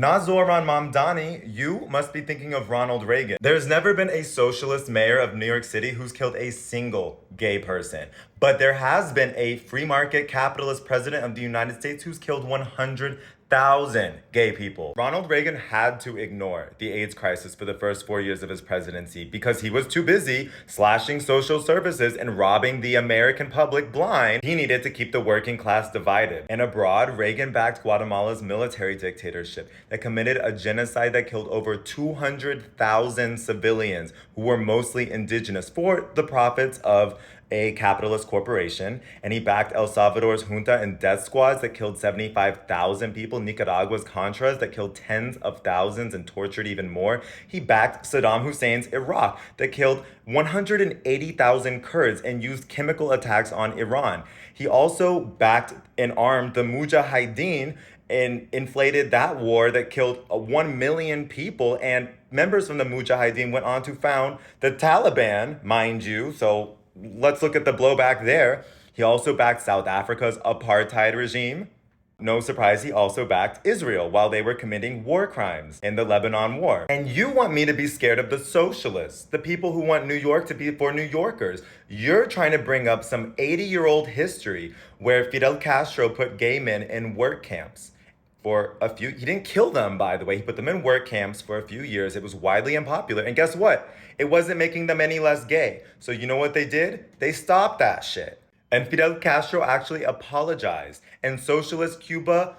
Not Zohran Mamdani, you must be thinking of Ronald Reagan. There's never been a socialist mayor of New York City who's killed a single gay person. But there has been a free market capitalist president of the United States who's killed 100,000 gay people. Ronald Reagan had to ignore the AIDS crisis for the first 4 years of his presidency because he was too busy slashing social services and robbing the American public blind. He needed to keep the working class divided. And abroad, Reagan backed Guatemala's military dictatorship that committed a genocide that killed over 200,000 civilians who were mostly indigenous for the profits of a capitalist corporation. And he backed El Salvador's junta and death squads that killed 75,000 people, Nicaragua's Contras that killed tens of thousands and tortured even more. He backed Saddam Hussein's Iraq that killed 180,000 Kurds and used chemical attacks on Iran. He also backed and armed the Mujahideen and inflated that war that killed 1 million people. And members from the Mujahideen went on to found the Taliban, mind you. So let's look at the blowback there. He also backed South Africa's apartheid regime. No surprise, he also backed Israel while they were committing war crimes in the Lebanon War. And you want me to be scared of the socialists, the people who want New York to be for New Yorkers. You're trying to bring up some 80-year-old history where Fidel Castro put gay men in work camps. He didn't kill them, by the way. He put them in work camps for a few years. It was widely unpopular. And guess what? It wasn't making them any less gay. So you know what they did? They stopped that shit. And Fidel Castro actually apologized. And socialist Cuba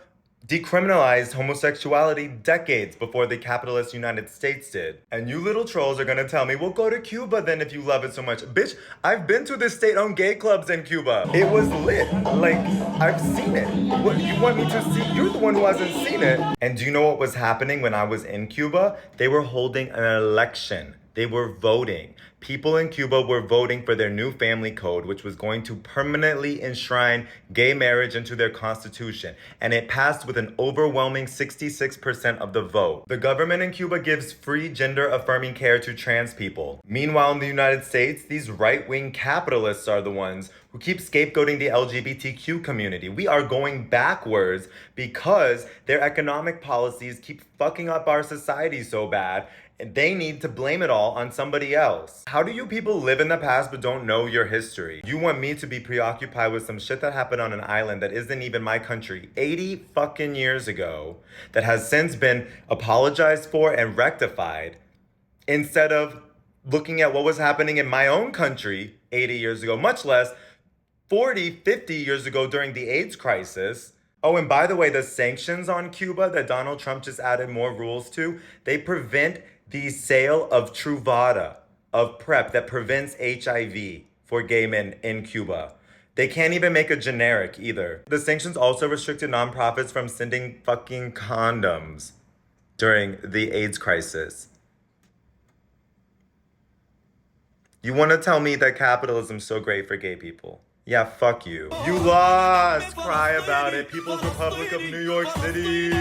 decriminalized homosexuality decades before the capitalist United States did. And you little trolls are gonna tell me, well, go to Cuba then if you love it so much. Bitch, I've been to the state-owned gay clubs in Cuba. It was lit. Like, I've seen it. What you want me to see? You're the one who hasn't seen it. And do you know what was happening when I was in Cuba? They were holding an election. They were voting. People in Cuba were voting for their new family code, which was going to permanently enshrine gay marriage into their constitution. And it passed with an overwhelming 66% of the vote. The government in Cuba gives free gender-affirming care to trans people. Meanwhile, in the United States, these right-wing capitalists are the ones who keep scapegoating the LGBTQ community. We are going backwards because their economic policies keep fucking up our society so bad. They need to blame it all on somebody else. How do you people live in the past but don't know your history? You want me to be preoccupied with some shit that happened on an island that isn't even my country 80 fucking years ago, that has since been apologized for and rectified, instead of looking at what was happening in my own country 80 years ago, much less 40, 50 years ago during the AIDS crisis. Oh, and by the way, the sanctions on Cuba that Donald Trump just added more rules to, they prevent the sale of Truvada, of PrEP, that prevents HIV for gay men in Cuba. They can't even make a generic either. The sanctions also restricted nonprofits from sending fucking condoms during the AIDS crisis. You want to tell me that capitalism's so great for gay people? Yeah, fuck you. You lost! Cry about it, People's Republic of New York City!